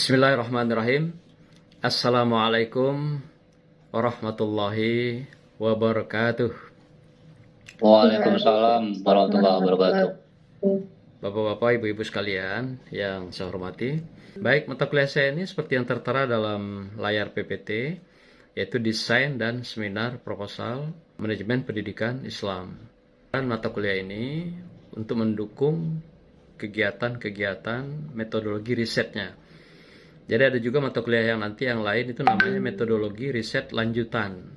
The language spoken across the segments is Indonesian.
Bismillahirrahmanirrahim. Assalamualaikum warahmatullahi wabarakatuh. Waalaikumsalam warahmatullahi wabarakatuh. Bapak-bapak, ibu-ibu sekalian yang saya hormati. Baik, mata kuliah saya ini seperti yang tertera dalam layar PPT, yaitu Desain dan Seminar Proposal Manajemen Pendidikan Islam. Dan mata kuliah ini untuk mendukung kegiatan-kegiatan metodologi risetnya. Jadi ada juga mata kuliah yang lain itu namanya metodologi riset lanjutan.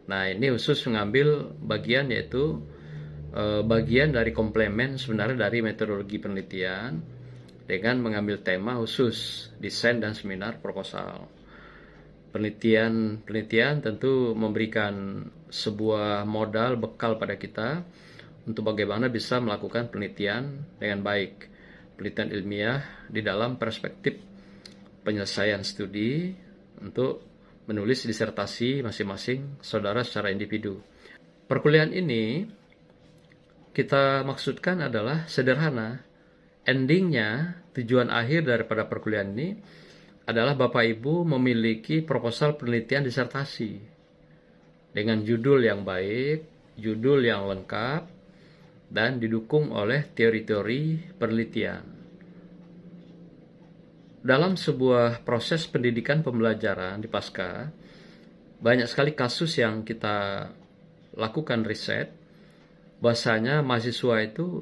Nah, ini khusus mengambil bagian yaitu bagian dari komplemen sebenarnya dari metodologi penelitian dengan mengambil tema khusus desain dan seminar proposal. Penelitian tentu memberikan sebuah modal bekal pada kita untuk bagaimana bisa melakukan penelitian dengan baik. Penelitian ilmiah di dalam perspektif penyelesaian studi untuk menulis disertasi masing-masing saudara secara individu. Perkuliahan ini kita maksudkan adalah sederhana. Endingnya, tujuan akhir daripada perkuliahan ini adalah Bapak Ibu memiliki proposal penelitian disertasi dengan judul yang baik, judul yang lengkap, dan didukung oleh teori-teori penelitian. Dalam sebuah proses pendidikan pembelajaran di pasca, banyak sekali kasus yang kita lakukan riset, bahwasanya mahasiswa itu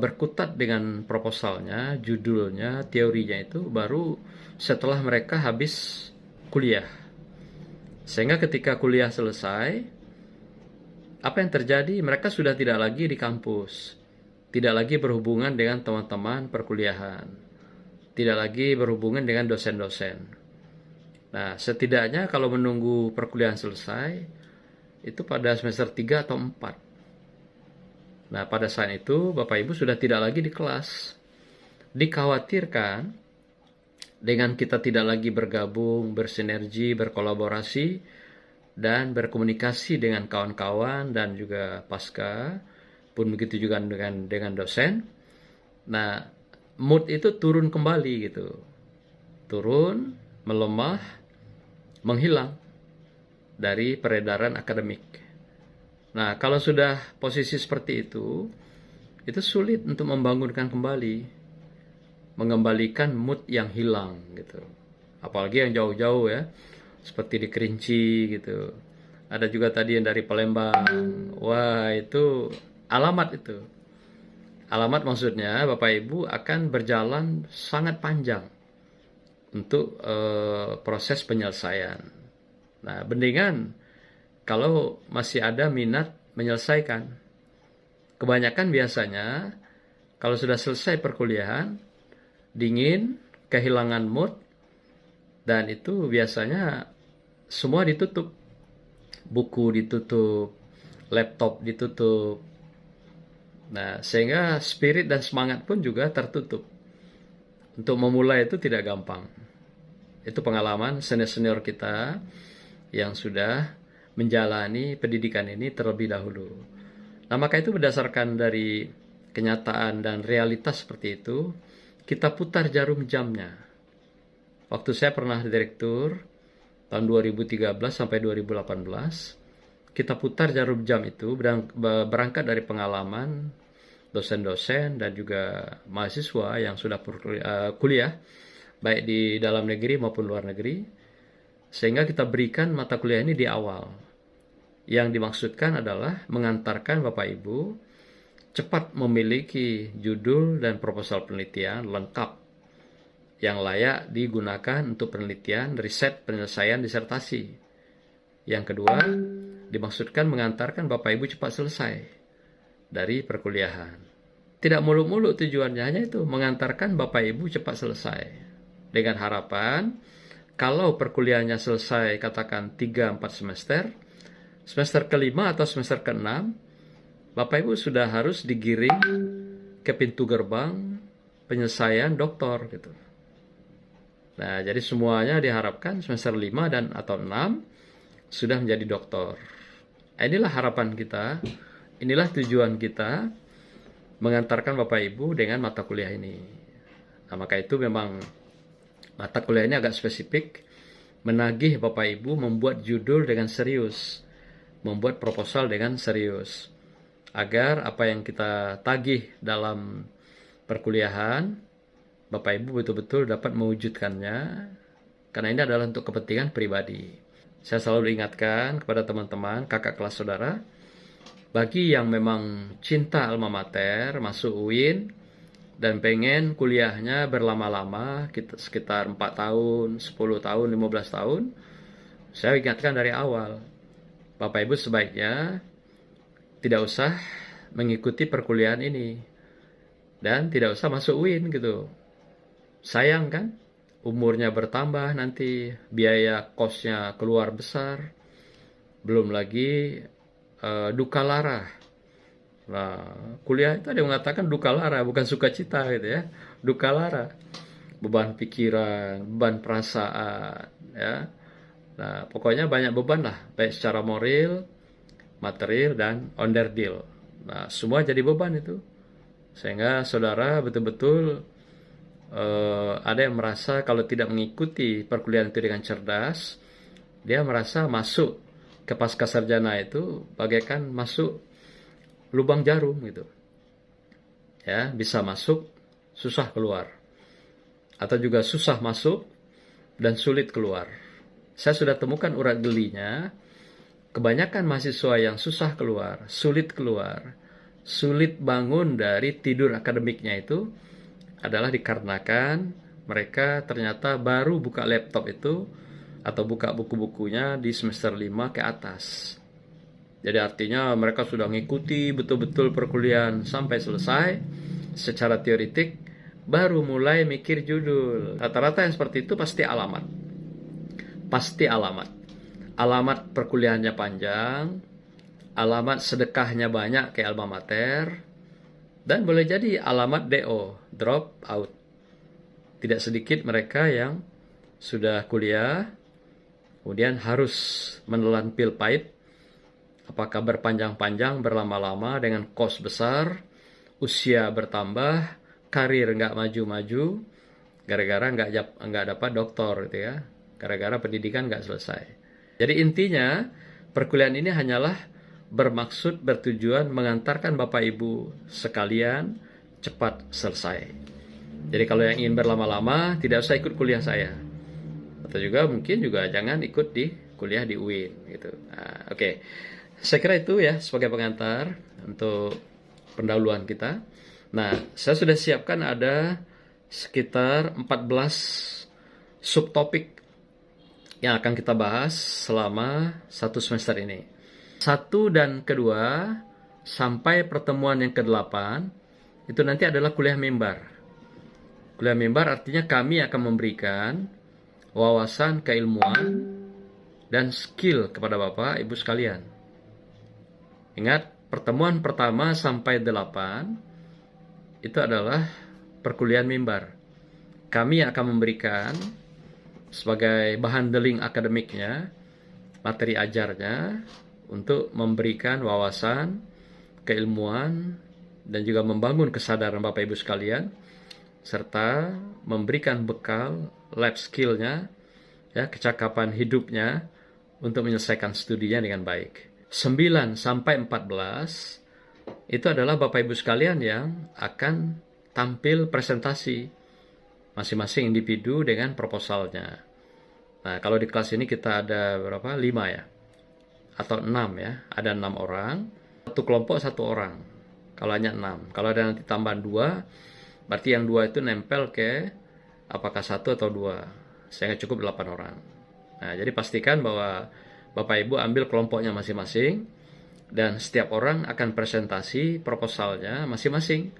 berkutat dengan proposalnya, judulnya, teorinya itu baru setelah mereka habis kuliah. Sehingga ketika kuliah selesai, apa yang terjadi? Mereka sudah tidak lagi di kampus, tidak lagi berhubungan dengan teman-teman perkuliahan, tidak lagi berhubungan dengan dosen-dosen. Nah, setidaknya kalau menunggu perkuliahan selesai, itu pada semester 3 atau 4. Nah, pada saat itu, Bapak Ibu sudah tidak lagi di kelas. Dikhawatirkan, dengan kita tidak lagi bergabung, bersinergi, berkolaborasi, dan berkomunikasi dengan kawan-kawan dan juga pasca, pun begitu juga dengan dosen. Nah, mood itu turun kembali gitu. Turun, melemah, menghilang dari peredaran akademik. Nah, kalau sudah posisi seperti itu sulit untuk membangunkan kembali, mengembalikan mood yang hilang gitu. Apalagi yang jauh-jauh ya, seperti di Kerinci gitu. Ada juga tadi yang dari Palembang. Wah, itu alamat itu. Alamat maksudnya Bapak Ibu akan berjalan sangat panjang untuk proses penyelesaian. Nah, mendingan kalau masih ada minat menyelesaikan. Kebanyakan biasanya kalau sudah selesai perkuliahan, dingin, kehilangan mood, dan itu biasanya semua ditutup. Buku ditutup, laptop ditutup. Nah, sehingga spirit dan semangat pun juga tertutup. Untuk memulai itu tidak gampang. Itu pengalaman senior-senior kita yang sudah menjalani pendidikan ini terlebih dahulu. Nah, maka itu berdasarkan dari kenyataan dan realitas seperti itu, kita putar jarum jamnya. Waktu saya pernah direktur tahun 2013 sampai 2018, kita putar jarum jam itu berangkat dari pengalaman dosen-dosen dan juga mahasiswa yang sudah kuliah, baik di dalam negeri maupun luar negeri, sehingga kita berikan mata kuliah ini di awal. Yang dimaksudkan adalah mengantarkan Bapak Ibu cepat memiliki judul dan proposal penelitian lengkap yang layak digunakan untuk penelitian, riset, penyelesaian disertasi. Yang kedua, dimaksudkan mengantarkan Bapak Ibu cepat selesai dari perkuliahan. Tidak muluk-muluk tujuannya, hanya itu, mengantarkan Bapak Ibu cepat selesai. Dengan harapan, kalau perkuliahannya selesai katakan 3-4 semester, semester ke-5 atau semester ke-6, Bapak Ibu sudah harus digiring ke pintu gerbang penyelesaian doktor gitu. Nah, jadi semuanya diharapkan semester 5 dan atau 6 sudah menjadi doktor. Inilah harapan kita, inilah tujuan kita mengantarkan Bapak Ibu dengan mata kuliah ini. Nah, maka itu memang Mata kuliah ini agak spesifik, menagih Bapak Ibu membuat judul dengan serius, membuat proposal dengan serius, agar apa yang kita tagih dalam perkuliahan, Bapak Ibu betul-betul dapat mewujudkannya, karena ini adalah untuk kepentingan pribadi. Saya selalu ingatkan kepada teman-teman, kakak kelas saudara, bagi yang memang cinta alma mater, masuk UIN, dan pengen kuliahnya berlama-lama, sekitar 4 tahun, 10 tahun, 15 tahun, saya ingatkan dari awal, Bapak Ibu sebaiknya tidak usah mengikuti perkuliahan ini, dan tidak usah masuk UIN gitu. Sayang kan, umurnya bertambah nanti, biaya kosnya keluar besar, belum lagi duka lara. Nah, kuliah itu ada yang mengatakan duka lara, bukan sukacita gitu ya. Duka lara, beban pikiran, beban perasaan, ya. Nah, pokoknya banyak beban lah, baik secara moral, material, dan onderdil. Nah, semua jadi beban itu. Sehingga saudara betul-betul ada yang merasa kalau tidak mengikuti perkuliahan itu dengan cerdas, dia merasa masuk ke pascasarjana itu bagaikan masuk lubang jarum gitu. Ya, bisa masuk, susah keluar. Atau juga susah masuk dan sulit keluar. Saya sudah temukan urat gelinya, kebanyakan mahasiswa yang susah keluar, sulit bangun dari tidur akademiknya itu adalah dikarenakan mereka ternyata baru buka laptop itu atau buka buku-bukunya di semester 5 ke atas. Jadi artinya mereka sudah mengikuti betul-betul perkuliahan sampai selesai secara teoritik, baru mulai mikir judul. Rata-rata yang seperti itu pasti alamat. Alamat perkuliahannya panjang, alamat sedekahnya banyak ke alma mater, dan boleh jadi alamat DO, drop out. Tidak sedikit mereka yang sudah kuliah, kemudian harus menelan pil pahit, apakah berpanjang-panjang, berlama-lama dengan kos besar, usia bertambah, karir nggak maju-maju, gara-gara nggak dapat doktor gitu ya, gara-gara pendidikan nggak selesai. Jadi intinya perkuliahan ini hanyalah bertujuan mengantarkan Bapak Ibu sekalian cepat selesai. Jadi kalau yang ingin berlama-lama tidak usah ikut kuliah saya, atau juga mungkin juga jangan ikut di kuliah di UIN gitu. Nah, oke. Saya kira itu ya sebagai pengantar untuk pendahuluan kita. Nah, saya sudah siapkan ada sekitar 14 subtopik yang akan kita bahas selama satu semester ini. 1 dan kedua sampai pertemuan yang ke-8 itu nanti adalah kuliah mimbar. Kuliah mimbar artinya kami akan memberikan wawasan keilmuan dan skill kepada Bapak Ibu sekalian. Ingat, pertemuan pertama sampai 8 itu adalah perkuliahan mimbar. Kami akan memberikan sebagai bahan deling akademiknya, materi ajarnya, untuk memberikan wawasan, keilmuan, dan juga membangun kesadaran Bapak Ibu sekalian, serta memberikan bekal life skill-nya, ya, kecakapan hidupnya untuk menyelesaikan studinya dengan baik. 9 sampai 14 itu adalah Bapak Ibu sekalian yang akan tampil presentasi masing-masing individu dengan proposalnya. Nah, kalau di kelas ini kita ada berapa? 5 ya? Atau 6 ya? Ada 6 orang. Satu kelompok 1 orang. Kalau hanya 6. Kalau ada nanti tambahan 2, berarti yang 2 itu nempel ke apakah 1 atau 2. Sehingga cukup 8 orang. Nah, jadi pastikan bahwa Bapak Ibu ambil kelompoknya masing-masing, dan setiap orang akan presentasi proposalnya masing-masing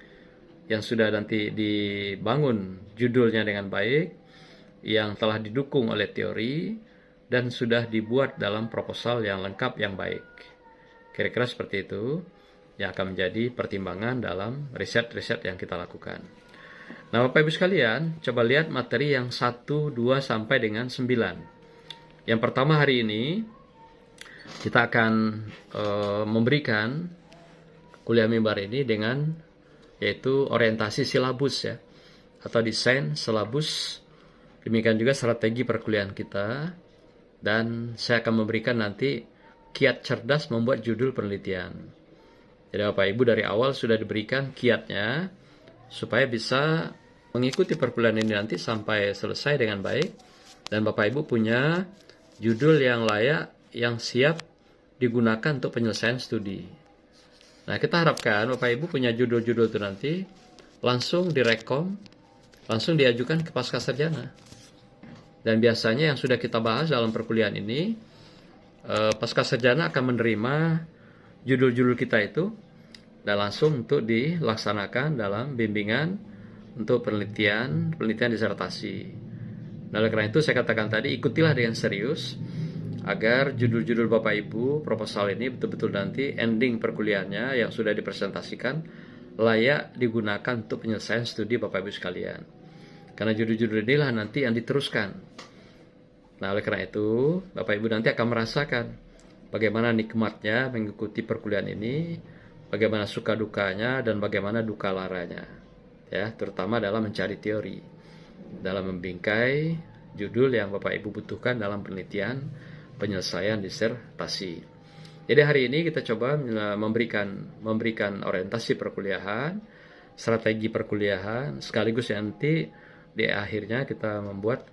yang sudah nanti dibangun judulnya dengan baik, yang telah didukung oleh teori, dan sudah dibuat dalam proposal yang lengkap yang baik. Kira-kira seperti itu yang akan menjadi pertimbangan dalam riset-riset yang kita lakukan. Nah, Bapak Ibu sekalian, coba lihat materi yang 1, 2, sampai dengan 9. Yang pertama hari ini, kita akan memberikan kuliah mimbar ini dengan yaitu orientasi silabus ya, atau desain silabus Demikian juga strategi perkuliahan kita, dan saya akan memberikan nanti kiat cerdas membuat judul penelitian. Jadi Bapak Ibu dari awal sudah diberikan kiatnya supaya bisa mengikuti perkuliahan ini nanti sampai selesai dengan baik, dan Bapak Ibu punya judul yang layak, yang siap digunakan untuk penyelesaian studi. Nah, kita harapkan Bapak Ibu punya judul-judul itu nanti langsung direkom, langsung diajukan ke Pascasarjana. Dan biasanya yang sudah kita bahas dalam perkuliahan ini, Pascasarjana akan menerima judul-judul kita itu dan langsung untuk dilaksanakan dalam bimbingan untuk penelitian disertasi. Nah, oleh karena itu saya katakan tadi, ikutilah dengan serius agar judul-judul Bapak Ibu proposal ini betul-betul nanti ending perkuliahannya yang sudah dipresentasikan layak digunakan untuk penyelesaian studi Bapak Ibu sekalian. Karena judul-judul inilah nanti yang diteruskan. Nah, oleh karena itu, Bapak Ibu nanti akan merasakan bagaimana nikmatnya mengikuti perkuliahan ini, bagaimana suka dukanya, dan bagaimana duka laranya. Ya, terutama dalam mencari teori, dalam membingkai judul yang Bapak Ibu butuhkan dalam penelitian penyelesaian disertasi. Jadi hari ini kita coba memberikan orientasi perkuliahan, strategi perkuliahan, sekaligus nanti di akhirnya kita membuat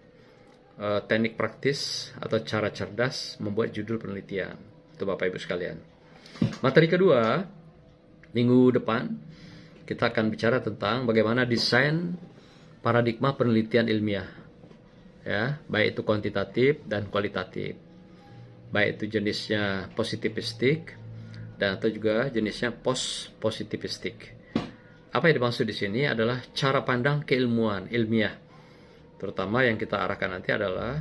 teknik praktis atau cara cerdas membuat judul penelitian. Itu Bapak Ibu sekalian. Materi kedua, minggu depan kita akan bicara tentang bagaimana desain paradigma penelitian ilmiah. Ya, baik itu kuantitatif dan kualitatif. Baik itu jenisnya positivistik dan atau juga jenisnya post-positivistik. Apa yang dimaksud di sini adalah cara pandang keilmuan ilmiah. Terutama yang kita arahkan nanti adalah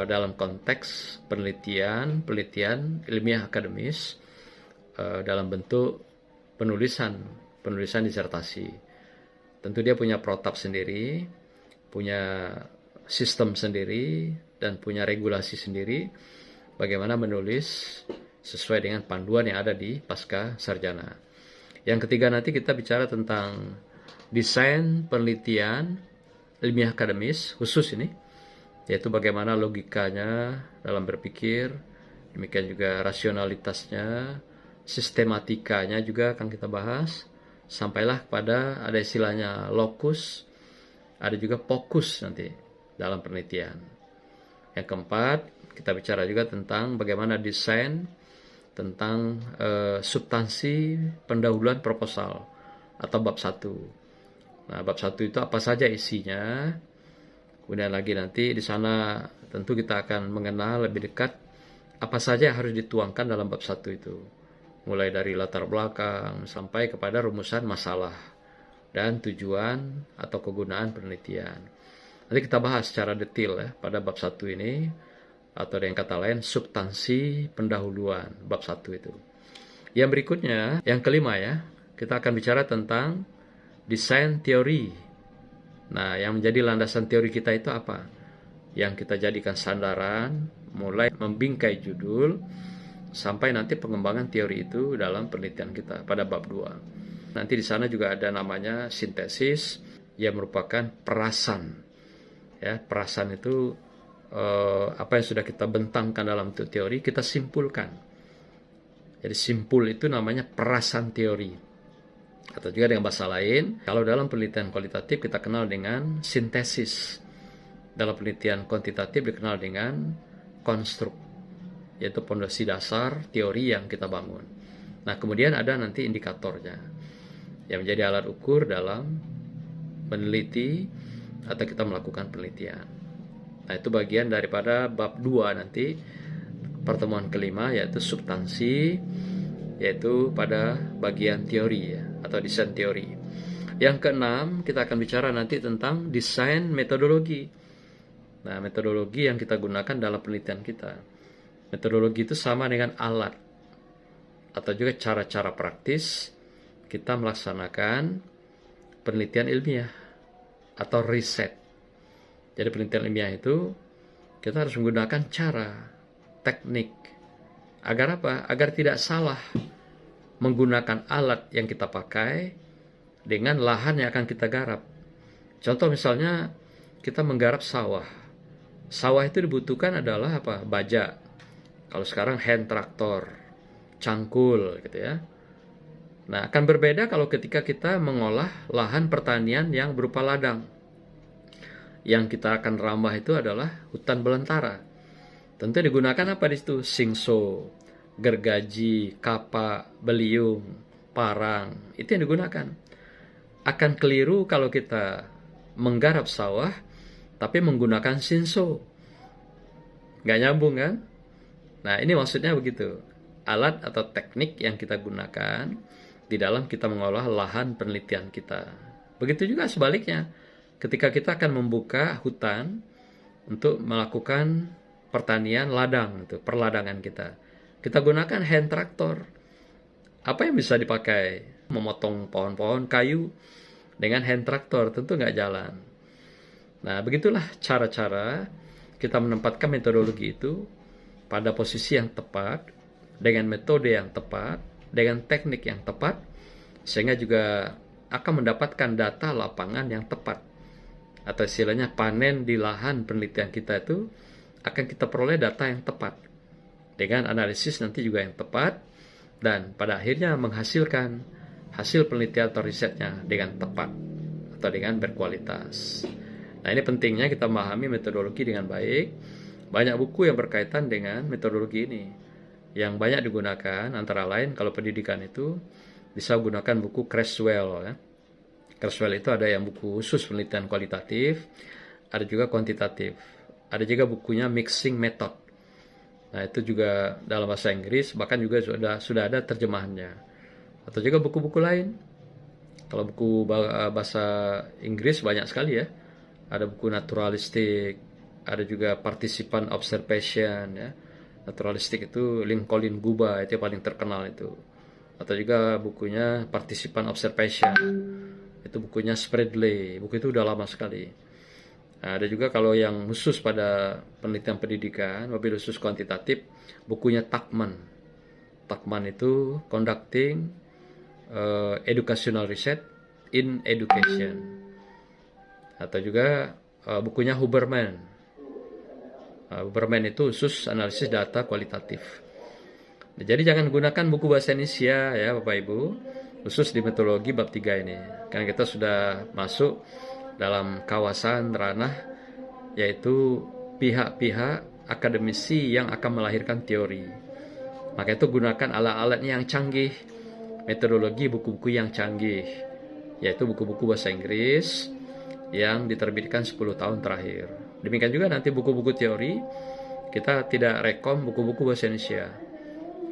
dalam konteks penelitian ilmiah akademis dalam bentuk penulisan disertasi. Tentu dia punya protap sendiri, punya sistem sendiri, dan punya regulasi sendiri bagaimana menulis sesuai dengan panduan yang ada di Pascasarjana. Yang ketiga nanti kita bicara tentang desain penelitian ilmiah akademis khusus ini, yaitu bagaimana logikanya dalam berpikir, demikian juga rasionalitasnya, sistematikanya juga akan kita bahas, sampailah kepada ada istilahnya lokus, ada juga fokus nanti dalam penelitian. Yang keempat, kita bicara juga tentang bagaimana desain tentang substansi pendahuluan proposal atau bab 1. Nah, bab 1 itu apa saja isinya. Kemudian lagi nanti di sana tentu kita akan mengenal lebih dekat apa saja yang harus dituangkan dalam bab 1 itu. Mulai dari latar belakang sampai kepada rumusan masalah dan tujuan atau kegunaan penelitian. Nanti kita bahas secara detail ya pada bab 1 ini, atau dengan kata lain substansi pendahuluan bab 1 itu. Yang berikutnya, yang kelima ya, kita akan bicara tentang desain teori. Nah, yang menjadi landasan teori kita itu apa? Yang kita jadikan sandaran, mulai membingkai judul, sampai nanti pengembangan teori itu dalam penelitian kita pada bab 2. Nanti di sana juga ada namanya sintesis, yang merupakan perasan. Ya, perasan itu apa yang sudah kita bentangkan dalam teori, kita simpulkan. Jadi simpul itu namanya perasan teori. Atau juga dengan bahasa lain, kalau dalam penelitian kualitatif kita kenal dengan sintesis. Dalam penelitian kuantitatif dikenal dengan konstruk, yaitu fondasi dasar teori yang kita bangun. Nah, kemudian ada nanti indikatornya, yang menjadi alat ukur dalam meneliti atau kita melakukan penelitian. Nah, itu bagian daripada bab 2 nanti, pertemuan kelima, yaitu substansi, yaitu pada bagian teori ya, atau desain teori. Yang keenam, kita akan bicara nanti tentang desain metodologi. Nah, metodologi yang kita gunakan dalam penelitian kita. Metodologi itu sama dengan alat atau juga cara-cara praktis kita melaksanakan penelitian ilmiah atau riset. Jadi penelitian ilmiah itu kita harus menggunakan cara, teknik. Agar apa? Agar tidak salah menggunakan alat yang kita pakai dengan lahan yang akan kita garap. Contoh misalnya, kita menggarap sawah. Sawah itu dibutuhkan adalah apa? Baja. Kalau sekarang hand traktor, cangkul gitu ya. Nah, akan berbeda kalau ketika kita mengolah lahan pertanian yang berupa ladang. Yang kita akan rambah itu adalah hutan belantara. Tentu digunakan apa di situ? Singso, gergaji, kapak, beliung, parang. Itu yang digunakan. Akan keliru kalau kita menggarap sawah, tapi menggunakan singso. Nggak nyambung kan? Nah, ini maksudnya begitu. Alat atau teknik yang kita gunakan di dalam kita mengolah lahan penelitian kita. Begitu juga sebaliknya. Ketika kita akan membuka hutan untuk melakukan pertanian ladang, itu perladangan kita. Kita gunakan hand traktor. Apa yang bisa dipakai? Memotong pohon-pohon kayu dengan hand traktor tentu nggak jalan. Nah, begitulah cara-cara kita menempatkan metodologi itu pada posisi yang tepat, dengan metode yang tepat, dengan teknik yang tepat, sehingga juga akan mendapatkan data lapangan yang tepat. Atau istilahnya panen di lahan penelitian kita itu akan kita peroleh data yang tepat. Dengan analisis nanti juga yang tepat, dan pada akhirnya menghasilkan hasil penelitian atau risetnya dengan tepat atau dengan berkualitas. Nah, ini pentingnya kita memahami metodologi dengan baik. Banyak buku yang berkaitan dengan metodologi ini. Yang banyak digunakan antara lain kalau pendidikan itu bisa gunakan buku Creswell ya. Creswell itu ada yang buku khusus penelitian kualitatif, ada juga kuantitatif. Ada juga bukunya Mixing Method. Nah, itu juga dalam bahasa Inggris, bahkan juga sudah ada terjemahannya. Atau juga buku-buku lain. Kalau buku bahasa Inggris banyak sekali ya. Ada buku naturalistik, ada juga participant observation ya. Naturalistik itu Lincoln Guba, itu yang paling terkenal itu. Atau juga bukunya participant observation. Itu bukunya Spreadley. Buku itu udah lama sekali. Nah, ada juga kalau yang khusus pada penelitian pendidikan, mobil khusus kuantitatif, bukunya Tuckman. Tuckman itu Conducting Educational Research in Education. Atau juga bukunya Huberman. Huberman itu khusus analisis data kualitatif. Nah, jadi jangan gunakan buku bahasa Indonesia ya Bapak Ibu, khusus di metodologi bab 3 ini. Karena kita sudah masuk dalam kawasan ranah yaitu pihak-pihak akademisi yang akan melahirkan teori. Maka itu gunakan alat-alatnya yang canggih, metodologi buku-buku yang canggih, yaitu buku-buku bahasa Inggris yang diterbitkan 10 tahun terakhir. Demikian juga nanti buku-buku teori, kita tidak rekom buku-buku bahasa Indonesia.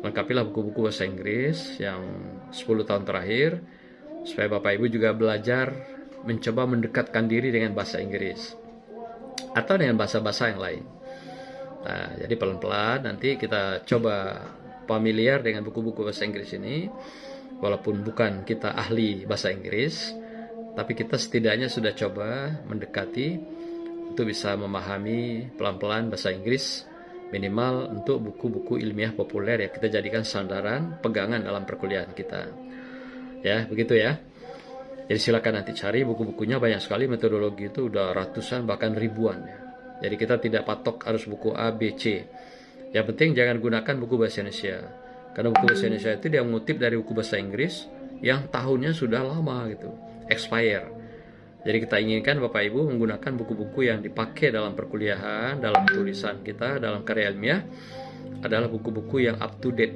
Lengkapilah buku-buku bahasa Inggris yang 10 tahun terakhir, supaya Bapak Ibu juga belajar mencoba mendekatkan diri dengan bahasa Inggris atau dengan bahasa-bahasa yang lain. Nah, jadi pelan-pelan nanti kita coba familiar dengan buku-buku bahasa Inggris ini. Walaupun bukan kita ahli bahasa Inggris, tapi kita setidaknya sudah coba mendekati untuk bisa memahami pelan-pelan bahasa Inggris, minimal untuk buku-buku ilmiah populer yang kita jadikan sandaran pegangan dalam perkuliahan kita. Ya, begitu ya. Jadi silakan nanti cari buku-bukunya, banyak sekali, metodologi itu udah ratusan bahkan ribuan ya. Jadi kita tidak patok harus buku A, B, C. Yang penting jangan gunakan buku bahasa Indonesia. Karena buku bahasa Indonesia itu dia mengutip dari buku bahasa Inggris yang tahunnya sudah lama gitu, expire. Jadi kita inginkan Bapak Ibu menggunakan buku-buku yang dipakai dalam perkuliahan, dalam tulisan kita, dalam karya ilmiah adalah buku-buku yang up to date.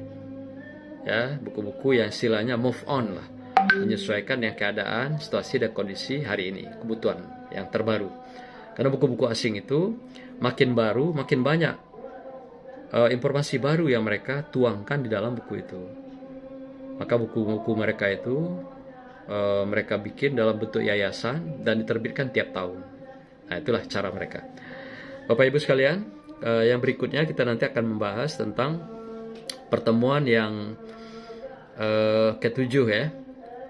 Ya, buku-buku yang istilahnya move on lah, menyesuaikan dengan keadaan, situasi dan kondisi hari ini, kebutuhan yang terbaru. Karena buku-buku asing itu makin baru, makin banyak informasi baru yang mereka tuangkan di dalam buku itu. Maka buku-buku mereka itu mereka bikin dalam bentuk yayasan dan diterbitkan tiap tahun. Nah, itulah cara mereka. Bapak Ibu sekalian, yang berikutnya kita nanti akan membahas tentang pertemuan yang ketujuh ya,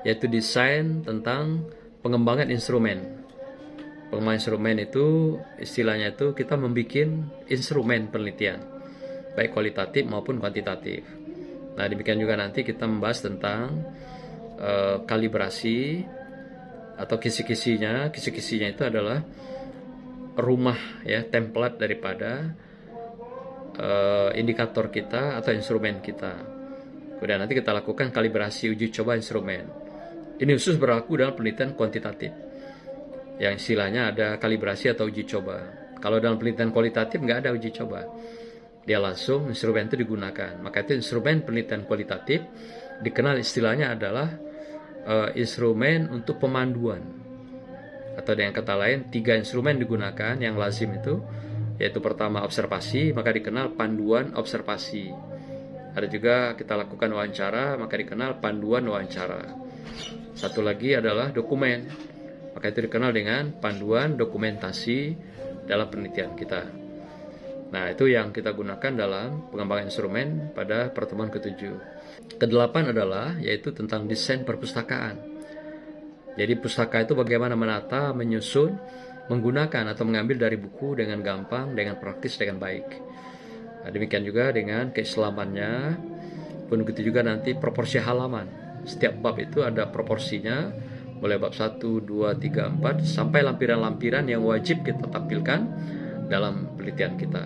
yaitu desain tentang pengembangan instrumen. Pengembangan instrumen itu istilahnya itu kita membuat instrumen penelitian, baik kualitatif maupun kuantitatif. Nah, demikian juga nanti kita membahas tentang kalibrasi atau kisi-kisinya. Kisi-kisinya itu adalah rumah ya, template daripada indikator kita atau instrumen kita. Kemudian nanti kita lakukan kalibrasi uji coba instrumen. Ini khusus berlaku dalam penelitian kuantitatif, yang istilahnya ada kalibrasi atau uji coba. Kalau dalam penelitian kualitatif nggak ada uji coba, dia langsung instrumen itu digunakan. Maka itu instrumen penelitian kualitatif dikenal istilahnya adalah instrumen untuk pemanduan, atau dengan kata lain 3 instrumen digunakan yang lazim itu, yaitu pertama observasi, maka dikenal panduan observasi. Ada juga kita lakukan wawancara, maka dikenal panduan wawancara. Satu lagi adalah dokumen, maka itu dikenal dengan panduan dokumentasi dalam penelitian kita. Nah, itu yang kita gunakan dalam pengembangan instrumen pada pertemuan ke-7. Ke-8 adalah yaitu tentang desain perpustakaan. Jadi pustaka itu bagaimana menata, menyusun, menggunakan atau mengambil dari buku dengan gampang, dengan praktis, dengan baik. Nah, demikian juga dengan keislamannya, pun begitu juga nanti proporsi halaman. Setiap bab itu ada proporsinya, mulai bab 1, 2, 3, 4, sampai lampiran-lampiran yang wajib kita tampilkan dalam penelitian kita.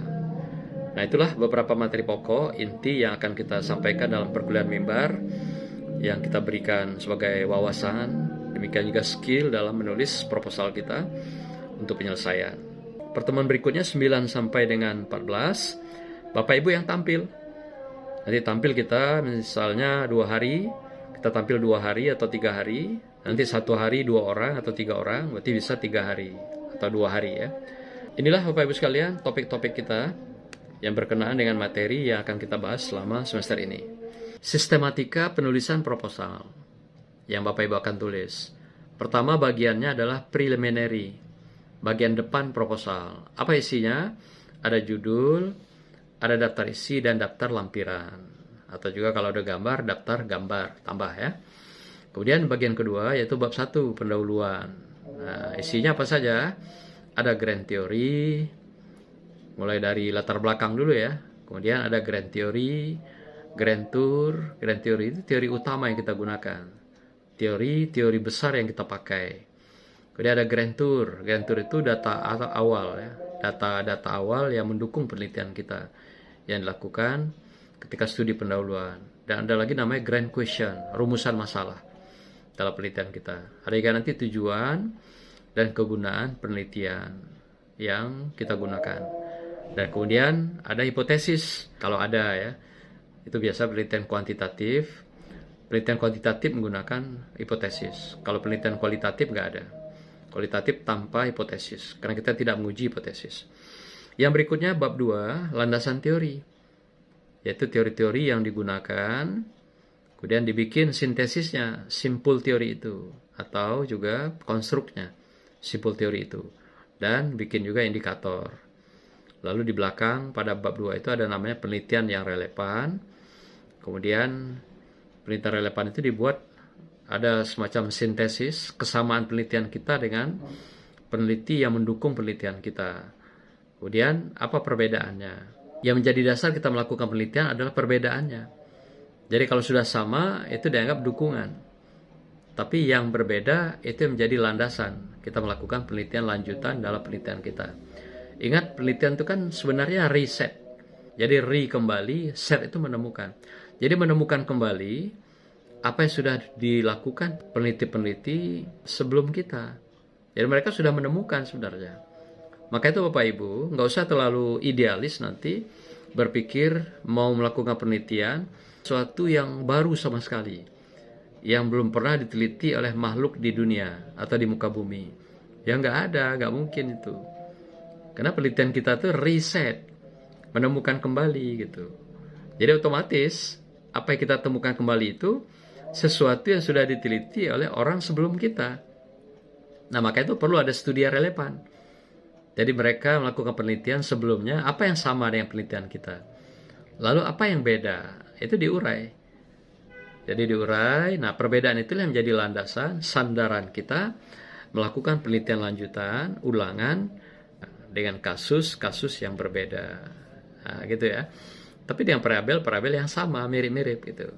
Nah, itulah beberapa materi pokok inti yang akan kita sampaikan dalam perkuliahan mimbar yang kita berikan sebagai wawasan. Demikian juga skill dalam menulis proposal kita untuk penyelesaian. Pertemuan berikutnya 9 sampai dengan 14, Bapak Ibu yang tampil. Nanti tampil kita misalnya 2 hari, kita tampil 2 hari atau 3 hari. Nanti 1 hari 2 orang atau 3 orang, berarti bisa 3 hari atau 2 hari ya. Inilah Bapak Ibu sekalian topik-topik kita yang berkenaan dengan materi yang akan kita bahas selama semester ini. Sistematika penulisan proposal yang Bapak Ibu akan tulis. Pertama bagiannya adalah preliminary, bagian depan proposal. Apa isinya? Ada judul, ada daftar isi dan daftar lampiran. Atau juga kalau ada gambar, daftar gambar, tambah ya. Kemudian bagian kedua yaitu bab 1, pendahuluan. Nah, isinya apa saja? Ada grand theory, mulai dari latar belakang dulu ya. Kemudian ada grand theory, grand tour. Grand theory itu teori utama yang kita gunakan. Teori besar yang kita pakai. Kemudian ada grand tour. Grand tour itu data awal ya. Data awal yang mendukung penelitian kita yang dilakukan ketika studi pendahuluan. Dan ada lagi namanya grand question, rumusan masalah dalam penelitian kita. Ada juga nanti tujuan dan kegunaan penelitian yang kita gunakan. Dan kemudian ada hipotesis, kalau ada ya. Itu biasa penelitian kuantitatif. Penelitian kuantitatif menggunakan hipotesis. Kalau penelitian kualitatif nggak ada. Kualitatif tanpa hipotesis, karena kita tidak menguji hipotesis. Yang berikutnya bab 2, landasan teori. Yaitu teori-teori yang digunakan, kemudian dibikin sintesisnya, simpul teori itu. Atau juga konstruknya, simpul teori itu. Dan bikin juga indikator. Lalu di belakang pada bab 2 itu ada namanya penelitian yang relevan. Kemudian penelitian relevan itu dibuat ada semacam sintesis kesamaan penelitian kita dengan peneliti yang mendukung penelitian kita. Kemudian apa perbedaannya? Yang menjadi dasar kita melakukan penelitian adalah perbedaannya. Jadi kalau sudah sama itu dianggap dukungan. Tapi yang berbeda itu menjadi landasan kita melakukan penelitian lanjutan dalam penelitian kita. Ingat, penelitian itu kan sebenarnya riset. Jadi kembali, set itu menemukan. Jadi menemukan kembali apa yang sudah dilakukan peneliti-peneliti sebelum kita. Jadi mereka sudah menemukan sebenarnya. Maka itu Bapak Ibu, nggak usah terlalu idealis nanti berpikir mau melakukan penelitian sesuatu yang baru sama sekali, yang belum pernah diteliti oleh makhluk di dunia atau di muka bumi. Ya nggak ada, nggak mungkin itu. Karena penelitian kita tuh riset, menemukan kembali gitu. Jadi otomatis apa yang kita temukan kembali itu sesuatu yang sudah diteliti oleh orang sebelum kita. Nah, maka itu perlu ada studi relevan. Jadi mereka melakukan penelitian sebelumnya, apa yang sama dengan penelitian kita. Lalu apa yang beda? Itu diurai. Jadi diurai, nah perbedaan itulah yang menjadi landasan, sandaran kita melakukan penelitian lanjutan, ulangan, dengan kasus-kasus yang berbeda. Nah, gitu ya. Tapi dengan variabel yang sama, mirip-mirip gitu.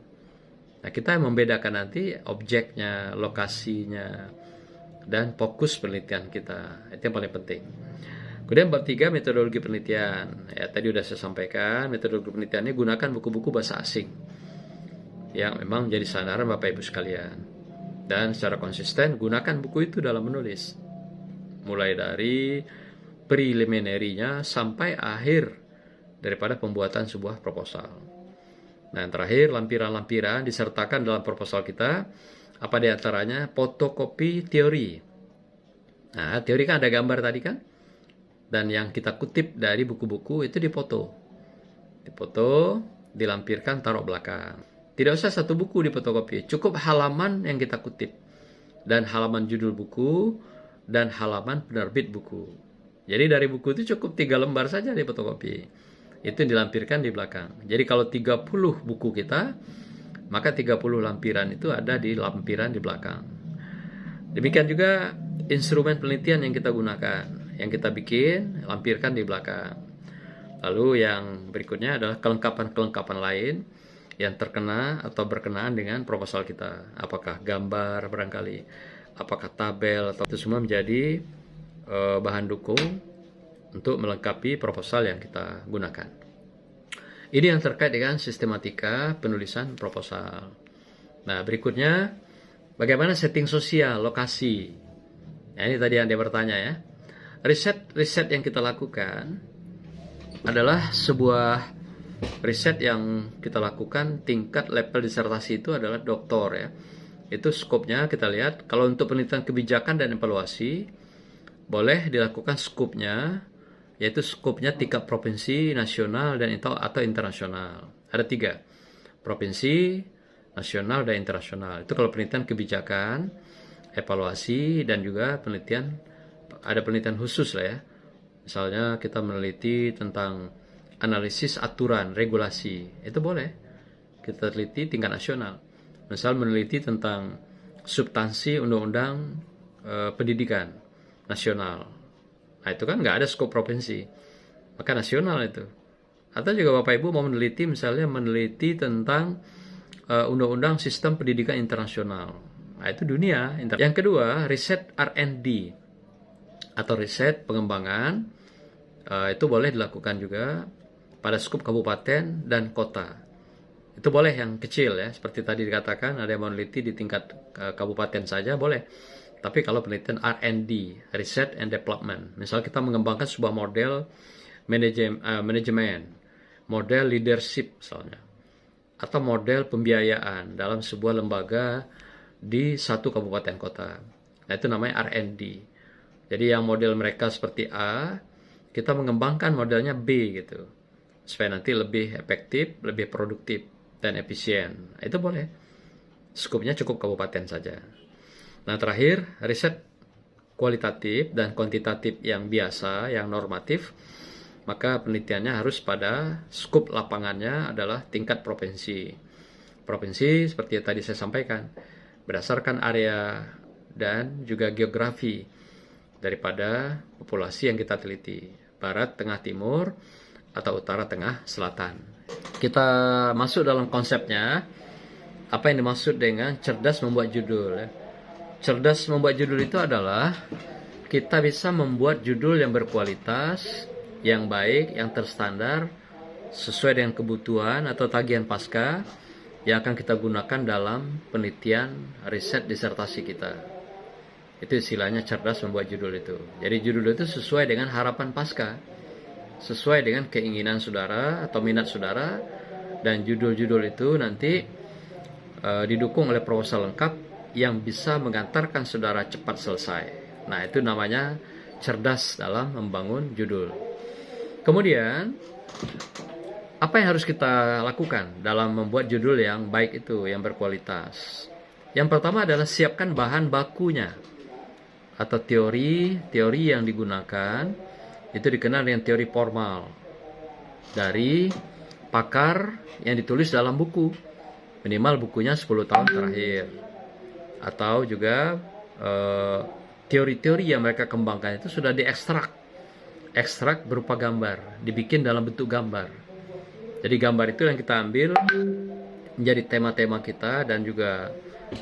Nah, kita membedakan nanti objeknya, lokasinya, dan fokus penelitian kita. Itu yang paling penting. Kemudian bab 3 metodologi penelitian. Ya, tadi udah saya sampaikan, metodologi penelitiannya gunakan buku-buku bahasa asing yang memang menjadi sandaran Bapak Ibu sekalian. Dan secara konsisten gunakan buku itu dalam menulis. Mulai dari preliminary-nya sampai akhir daripada pembuatan sebuah proposal. Nah, yang terakhir, lampiran-lampiran disertakan dalam proposal kita. Apa di antaranya? Fotokopi teori. Nah, teori kan ada gambar tadi kan? Dan yang kita kutip dari buku-buku itu dipoto. Dipoto, dilampirkan, taruh belakang. Tidak usah satu buku difotokopi, cukup halaman yang kita kutip. Dan halaman judul buku, dan halaman penerbit buku. Jadi dari buku itu cukup 3 lembar saja difotokopi. Itu dilampirkan di belakang. Jadi kalau 30 buku kita, maka 30 lampiran itu ada di lampiran di belakang. Demikian juga instrumen penelitian yang kita gunakan. Yang kita bikin, lampirkan di belakang. Lalu yang berikutnya adalah kelengkapan-kelengkapan lain yang terkena atau berkenaan dengan proposal kita. Apakah gambar barangkali, apakah tabel, atau itu semua menjadi bahan dukung untuk melengkapi proposal yang kita gunakan. Ini yang terkait dengan sistematika penulisan proposal. Nah, berikutnya bagaimana setting sosial, lokasi. Nah, ini tadi yang dia bertanya ya. Riset yang kita lakukan adalah sebuah riset yang kita lakukan tingkat level disertasi itu adalah doktor ya. Itu skopnya kita lihat. Kalau untuk penelitian kebijakan dan evaluasi boleh dilakukan skopnya, yaitu skopnya tingkat provinsi, nasional, dan atau internasional. Ada 3, provinsi, nasional, dan internasional. Itu kalau penelitian kebijakan, evaluasi, dan juga ada penelitian khusus lah ya. Misalnya kita meneliti tentang analisis aturan, regulasi, itu boleh. Kita teliti tingkat nasional. Misal meneliti tentang substansi undang-undang pendidikan nasional. Nah, itu kan nggak ada skop provinsi, maka nasional itu. Atau juga Bapak Ibu mau meneliti tentang undang-undang sistem pendidikan internasional. Nah, itu dunia. Yang kedua, riset R&D atau riset pengembangan, itu boleh dilakukan juga pada skop kabupaten dan kota. Itu boleh yang kecil ya, seperti tadi dikatakan ada yang meneliti di tingkat kabupaten saja boleh. Tapi kalau penelitian R&D, Research and Development, misal kita mengembangkan sebuah model manajemen, model leadership misalnya, atau model pembiayaan dalam sebuah lembaga di satu kabupaten kota. Nah, itu namanya R&D. Jadi yang model mereka seperti A, kita mengembangkan modelnya B gitu, supaya nanti lebih efektif, lebih produktif, dan efisien. Nah, itu boleh. Skupnya cukup kabupaten saja. Nah, terakhir, riset kualitatif dan kuantitatif yang biasa, yang normatif, maka penelitiannya harus pada skup lapangannya adalah tingkat provinsi. Provinsi seperti yang tadi saya sampaikan, berdasarkan area dan juga geografi daripada populasi yang kita teliti, barat, tengah, timur, atau utara, tengah, selatan. Kita masuk dalam konsepnya, apa yang dimaksud dengan cerdas membuat judul ya. Cerdas membuat judul itu adalah kita bisa membuat judul yang berkualitas, yang baik, yang terstandar, sesuai dengan kebutuhan atau tagihan pasca yang akan kita gunakan dalam penelitian riset disertasi kita. Itu istilahnya cerdas membuat judul itu. Jadi judul itu sesuai dengan harapan pasca, sesuai dengan keinginan saudara atau minat saudara, dan judul-judul itu nanti didukung oleh proposal lengkap yang bisa mengantarkan saudara cepat selesai. Nah, itu namanya cerdas dalam membangun judul. Kemudian, apa yang harus kita lakukan dalam membuat judul yang baik itu, yang berkualitas? Yang pertama adalah siapkan bahan bakunya atau teori yang digunakan. Itu dikenal dengan teori formal dari pakar yang ditulis dalam buku, minimal bukunya 10 tahun terakhir. Atau juga teori-teori yang mereka kembangkan itu sudah diekstrak berupa gambar, dibikin dalam bentuk gambar. Jadi gambar itu yang kita ambil menjadi tema-tema kita dan juga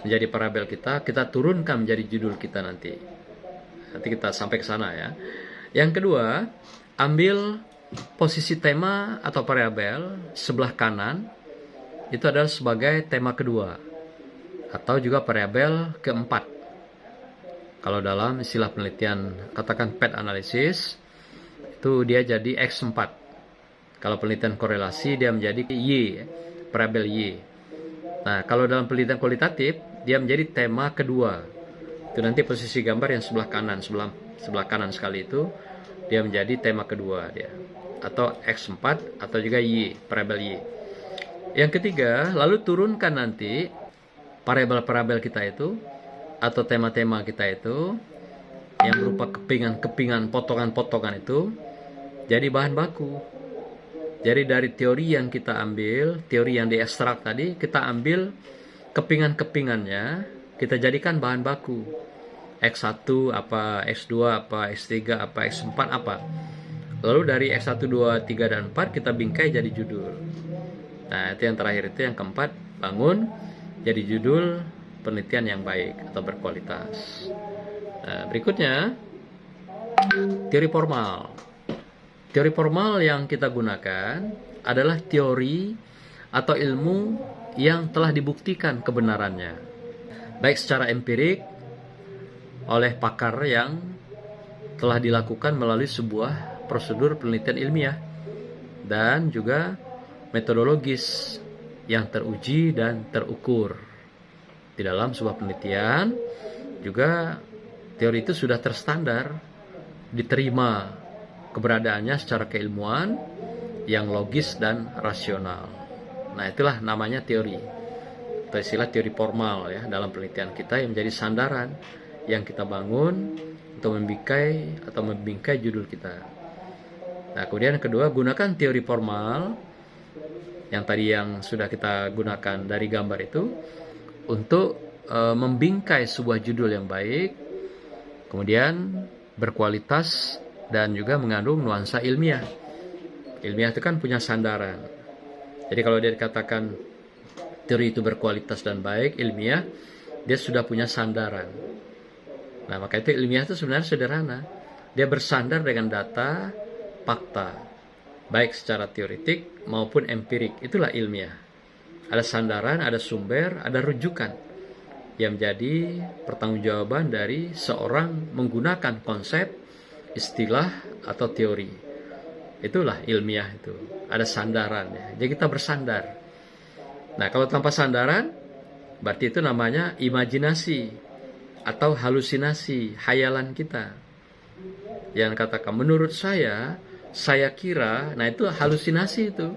menjadi parabel kita turunkan menjadi judul kita nanti kita sampai ke sana ya. Yang kedua, ambil posisi tema atau variabel sebelah kanan, itu adalah sebagai tema kedua, atau juga variabel keempat. Kalau dalam istilah penelitian, katakan PET analysis, itu dia jadi X4. Kalau penelitian korelasi, dia menjadi Y, variabel Y. Nah, kalau dalam penelitian kualitatif, dia menjadi tema kedua. Itu nanti posisi gambar yang sebelah kanan sekali itu, dia menjadi tema kedua dia. Atau X4 atau juga Y, variabel Y. Yang ketiga, lalu turunkan nanti variabel-variabel kita itu atau tema-tema kita itu yang berupa kepingan-kepingan, potongan-potongan itu jadi bahan baku. Jadi dari teori yang kita ambil, teori yang diekstrak tadi, kita ambil kepingan-kepingannya, kita jadikan bahan baku. X1 apa, X2 apa, X3 apa, X4 apa. Lalu dari X1, 2, 3, dan 4 kita bingkai jadi judul. Nah, itu yang terakhir, itu yang keempat, bangun jadi judul penelitian yang baik atau berkualitas. Nah, berikutnya, teori formal. Teori formal yang kita gunakan adalah teori atau ilmu yang telah dibuktikan kebenarannya, baik secara empirik oleh pakar yang telah dilakukan melalui sebuah prosedur penelitian ilmiah, dan juga metodologis yang teruji dan terukur. Di dalam sebuah penelitian juga teori itu sudah terstandar, diterima keberadaannya secara keilmuan yang logis dan rasional. Nah, itulah namanya teori, atau istilah teori formal ya, dalam penelitian kita yang menjadi sandaran yang kita bangun untuk membingkai judul kita. Nah, kemudian yang kedua, gunakan teori formal yang tadi yang sudah kita gunakan dari gambar itu untuk membingkai sebuah judul yang baik, kemudian berkualitas dan juga mengandung nuansa ilmiah. Ilmiah itu kan punya sandaran. Jadi kalau dia dikatakan teori itu berkualitas dan baik, ilmiah, dia sudah punya sandaran. Nah, maka itu ilmiah itu sebenarnya sederhana. Dia bersandar dengan data, fakta, baik secara teoretik maupun empirik. Itulah ilmiah. Ada sandaran, ada sumber, ada rujukan yang menjadi pertanggungjawaban dari seorang menggunakan konsep, istilah, atau teori. Itulah ilmiah itu. Ada sandarannya. Jadi kita bersandar. Nah, kalau tanpa sandaran, berarti itu namanya imajinasi atau halusinasi, hayalan kita. Yang katakan menurut saya kira, nah itu halusinasi itu.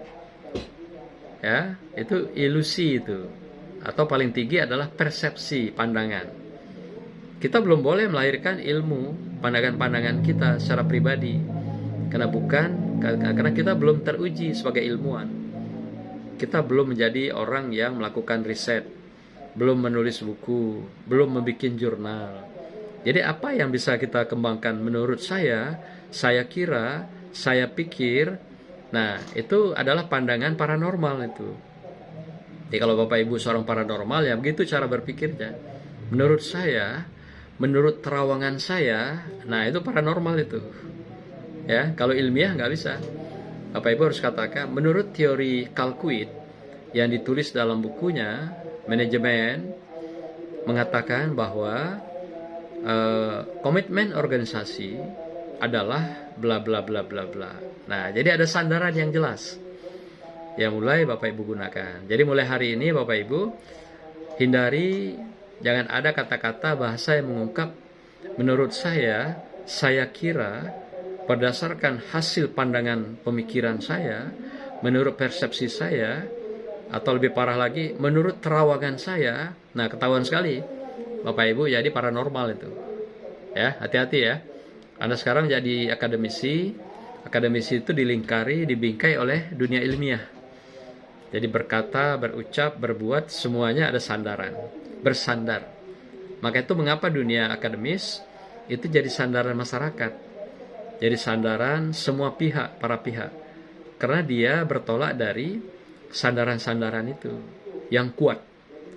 Ya, itu ilusi itu. Atau paling tinggi adalah persepsi, pandangan. Kita belum boleh melahirkan ilmu, pandangan-pandangan kita secara pribadi. Karena kita belum teruji sebagai ilmuwan. Kita belum menjadi orang yang melakukan riset, belum menulis buku, belum membuat jurnal. Jadi apa yang bisa kita kembangkan menurut saya kira, saya pikir, nah itu adalah pandangan paranormal itu. Jadi kalau Bapak Ibu seorang paranormal, ya begitu cara berpikirnya. Menurut saya, menurut terawangan saya, nah itu paranormal itu. Ya, kalau ilmiah nggak bisa. Bapak Ibu harus katakan, menurut teori Kalkuit yang ditulis dalam bukunya, manajemen, mengatakan bahwa komitmen organisasi adalah bla bla bla bla bla. Nah, jadi ada sandaran yang jelas yang mulai Bapak Ibu gunakan. Jadi mulai hari ini Bapak Ibu hindari, jangan ada kata-kata bahasa yang mengungkap menurut saya kira, berdasarkan hasil pandangan pemikiran saya, menurut persepsi saya, atau lebih parah lagi, menurut terawangan saya. Nah, ketahuan sekali Bapak Ibu jadi paranormal itu. Ya, hati-hati ya. Anda sekarang jadi akademisi. Akademisi itu dibingkai oleh dunia ilmiah. Jadi berkata, berucap, berbuat, semuanya ada sandaran. Bersandar. Maka itu mengapa dunia akademis itu jadi sandaran masyarakat. Jadi sandaran semua pihak, para pihak. Karena dia bertolak dari sandaran-sandaran itu yang kuat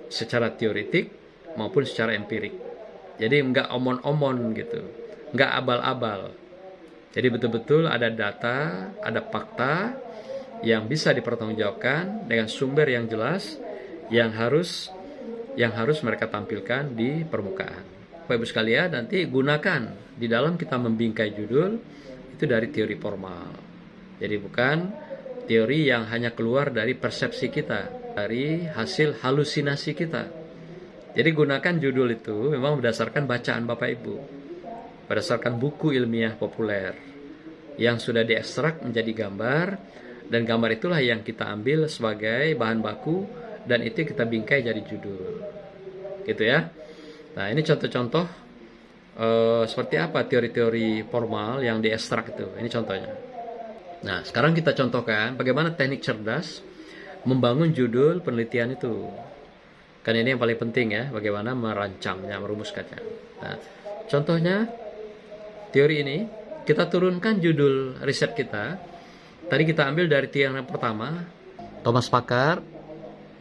secara teoretik maupun secara empirik. Jadi enggak omon-omon gitu, enggak abal-abal. Jadi betul-betul ada data, ada fakta yang bisa dipertanggungjawabkan dengan sumber yang jelas yang harus mereka tampilkan di permukaan. Bapak Ibu sekalian, nanti gunakan di dalam kita membingkai judul itu dari teori formal. Jadi bukan teori yang hanya keluar dari persepsi kita, dari hasil halusinasi kita. Jadi gunakan judul itu memang berdasarkan bacaan Bapak Ibu, berdasarkan buku ilmiah populer yang sudah diekstrak menjadi gambar, dan gambar itulah yang kita ambil sebagai bahan baku dan itu kita bingkai jadi judul. Gitu ya. Nah, ini contoh-contoh seperti apa teori-teori formal yang diekstrak itu. Ini contohnya. Nah, sekarang kita contohkan bagaimana teknik cerdas membangun judul penelitian itu. Kan ini yang paling penting ya, bagaimana merancangnya, merumuskannya. Nah, contohnya teori ini kita turunkan judul riset kita. Tadi kita ambil dari teori yang pertama, Thomas Packard.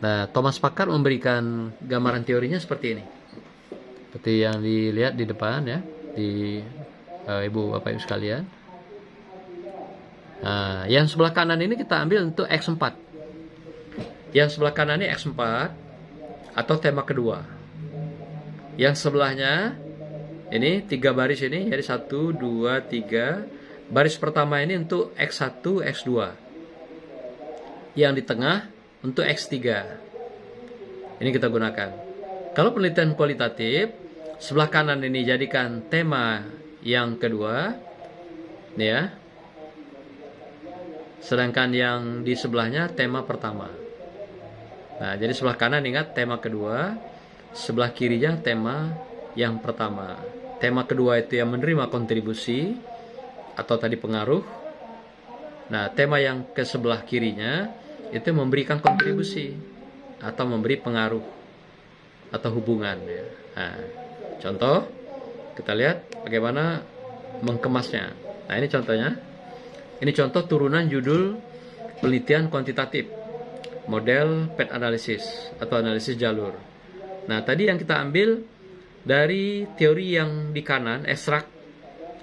Nah, Thomas Packard memberikan gambaran teorinya seperti ini. Seperti yang dilihat di depan ya, di Ibu Bapak Ibu sekalian. Nah, yang sebelah kanan ini kita ambil untuk X4. Yang sebelah kanan ini X4 atau tema kedua. Yang sebelahnya ini 3 baris ini, jadi 1, 2, 3. Baris pertama ini untuk X1, X2. Yang di tengah untuk X3. Ini kita gunakan. Kalau penelitian kualitatif, sebelah kanan ini jadikan tema yang kedua. Ini ya. Sedangkan yang di sebelahnya tema pertama. Nah, jadi sebelah kanan ingat tema kedua, sebelah kirinya tema yang pertama. Tema kedua itu yang menerima kontribusi atau tadi pengaruh. Nah, tema yang ke sebelah kirinya itu memberikan kontribusi atau memberi pengaruh atau hubungan ya. Nah, contoh kita lihat bagaimana mengkemasnya. Nah, ini contohnya. Ini contoh turunan judul penelitian kuantitatif, model path analysis atau analisis jalur. Nah, tadi yang kita ambil dari teori yang di kanan, ekstrak,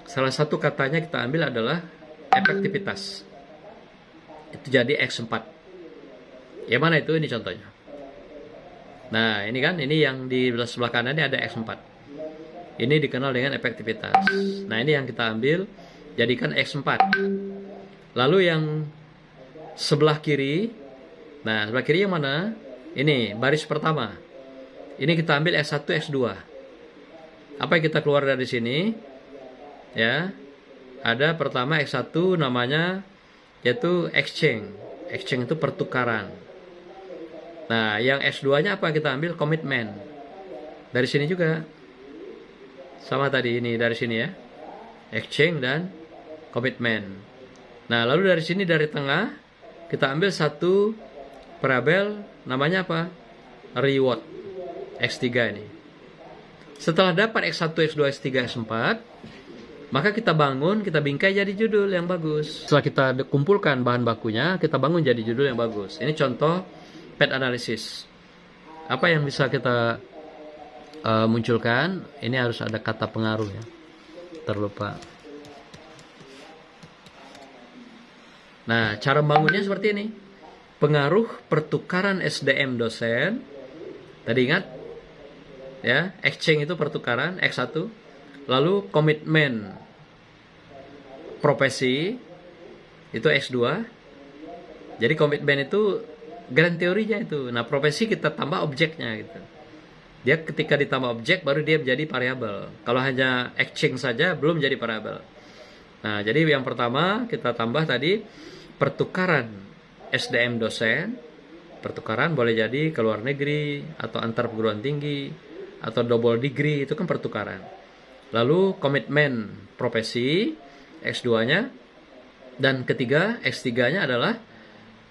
salah satu katanya kita ambil adalah efektivitas. Itu jadi X4. Yang mana itu? Ini contohnya. Nah, ini kan, ini yang di sebelah kanan ini ada X4. Ini dikenal dengan efektivitas. Nah, ini yang kita ambil, jadikan X4. Lalu yang sebelah kiri, nah sebelah kiri yang mana? Ini baris pertama. Ini kita ambil S1, S2. Apa yang kita keluar dari sini? Ya, ada pertama X1 namanya yaitu exchange. Exchange itu pertukaran. Nah, yang S2-nya apa kita ambil? Komitmen. Dari sini juga. Sama tadi ini dari sini ya. Exchange dan komitmen. Nah, lalu dari sini dari tengah kita ambil satu parabel namanya apa? Reward. X3 ini. Setelah dapat X1, X2, X3, X4, maka kita bangun, kita bingkai jadi judul yang bagus. Setelah kita kumpulkan bahan bakunya, kita bangun jadi judul yang bagus. Ini contoh path analysis. Apa yang bisa kita munculkan? Ini harus ada kata pengaruh ya. Terlupa. Nah, cara membangunnya seperti ini. Pengaruh pertukaran SDM dosen. Tadi ingat? Ya, exchange itu pertukaran, X1. Lalu komitmen profesi, itu X2. Jadi komitmen itu grand teorinya itu. Nah, profesi kita tambah objeknya gitu. Dia ketika ditambah objek, baru dia menjadi variabel. Kalau hanya exchange saja, belum jadi variabel. Nah, jadi yang pertama kita tambah tadi pertukaran SDM dosen. Pertukaran boleh jadi ke luar negeri atau antar perguruan tinggi atau double degree, itu kan pertukaran. Lalu komitmen profesi X2-nya, dan ketiga X3-nya adalah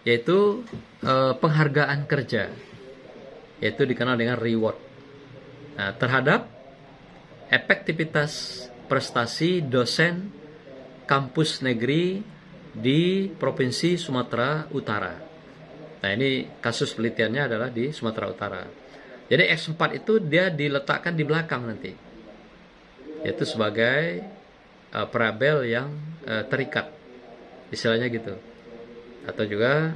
yaitu penghargaan kerja, yaitu dikenal dengan reward. Nah, terhadap efektivitas prestasi dosen kampus negeri di Provinsi Sumatera Utara. Nah, ini kasus penelitiannya adalah di Sumatera Utara. Jadi X4 itu dia diletakkan di belakang nanti, yaitu sebagai parabel yang terikat, istilahnya gitu. Atau juga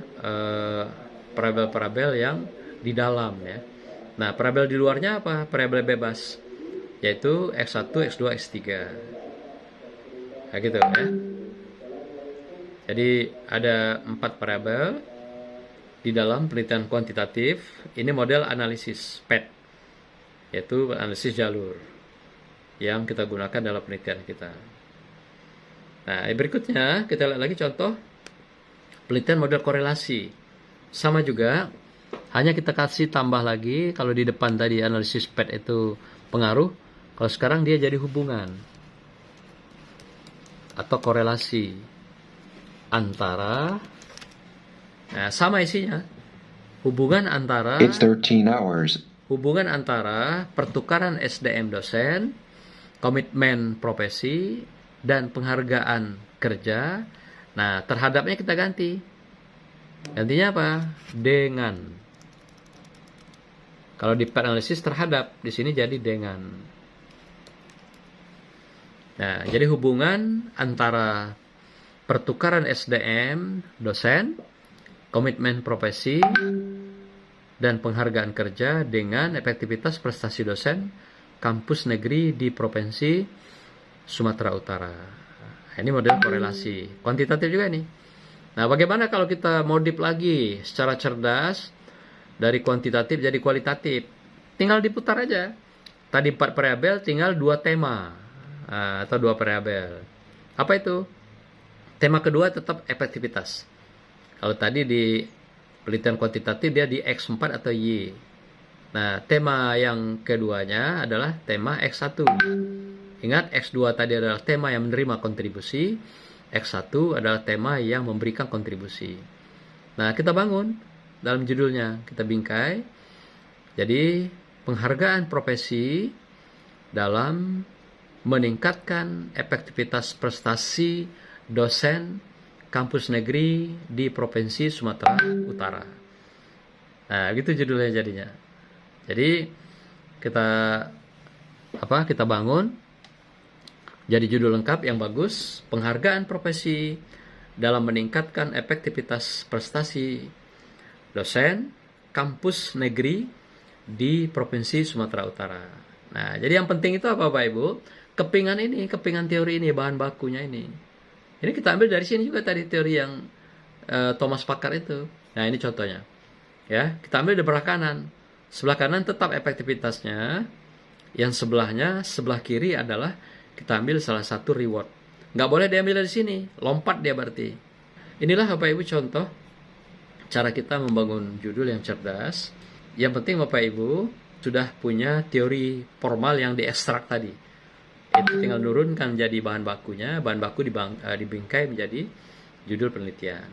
parabel-parabel yang di dalam ya. Nah, parabel di luarnya apa? Parabel bebas, yaitu X1, X2, X3. Nah, gitu ya. Jadi ada 4 parabel di dalam penelitian kuantitatif. Ini model analisis PET, yaitu analisis jalur yang kita gunakan dalam penelitian kita. Nah, berikutnya kita lihat lagi contoh penelitian model korelasi. Sama juga, hanya kita kasih tambah lagi, kalau di depan tadi analisis PET itu pengaruh, kalau sekarang dia jadi hubungan atau korelasi antara, nah sama isinya, hubungan antara It's 13 hours. hubungan antara pertukaran SDM dosen, komitmen profesi, dan penghargaan kerja. Nah, terhadapnya kita ganti. Gantinya apa? Dengan. Kalau di PET analisis terhadap, di sini jadi dengan. Nah, jadi hubungan antara pertukaran SDM dosen, komitmen profesi, dan penghargaan kerja dengan efektivitas prestasi dosen kampus negeri di Provinsi Sumatera Utara. Nah, ini model korelasi. Kuantitatif juga nih. Nah, bagaimana kalau kita modif lagi secara cerdas dari kuantitatif jadi kualitatif? Tinggal diputar aja. Tadi 4 variabel, tinggal 2 tema atau 2 variabel. Apa itu? Tema kedua tetap efektivitas. Kalau tadi di penelitian kuantitatif dia di X4 atau Y. Nah, tema yang keduanya adalah tema X1. Ingat, X2 tadi adalah tema yang menerima kontribusi, X1 adalah tema yang memberikan kontribusi. Nah, kita bangun dalam judulnya, kita bingkai. Jadi, penghargaan profesi dalam meningkatkan efektivitas prestasi dosen kampus negeri di Provinsi Sumatera Utara. Nah, gitu judulnya jadinya. Jadi kita bangun jadi judul lengkap yang bagus, penghargaan profesi dalam meningkatkan efektivitas prestasi dosen kampus negeri di Provinsi Sumatera Utara. Nah, jadi yang penting itu apa Bapak Ibu? Kepingan teori ini, bahan bakunya ini. Ini kita ambil dari sini juga tadi teori yang Thomas Pakar itu. Nah, ini contohnya. Ya, kita ambil di sebelah kanan. Sebelah kanan tetap efektivitasnya. Yang sebelahnya, sebelah kiri adalah kita ambil salah satu reward. Nggak boleh diambil dari sini. Lompat dia berarti. Inilah Bapak Ibu contoh cara kita membangun judul yang cerdas. Yang penting Bapak Ibu sudah punya teori formal yang diekstrak tadi. Itu tinggal nurunkan jadi bahan bakunya, bahan baku dibingkai menjadi judul penelitian.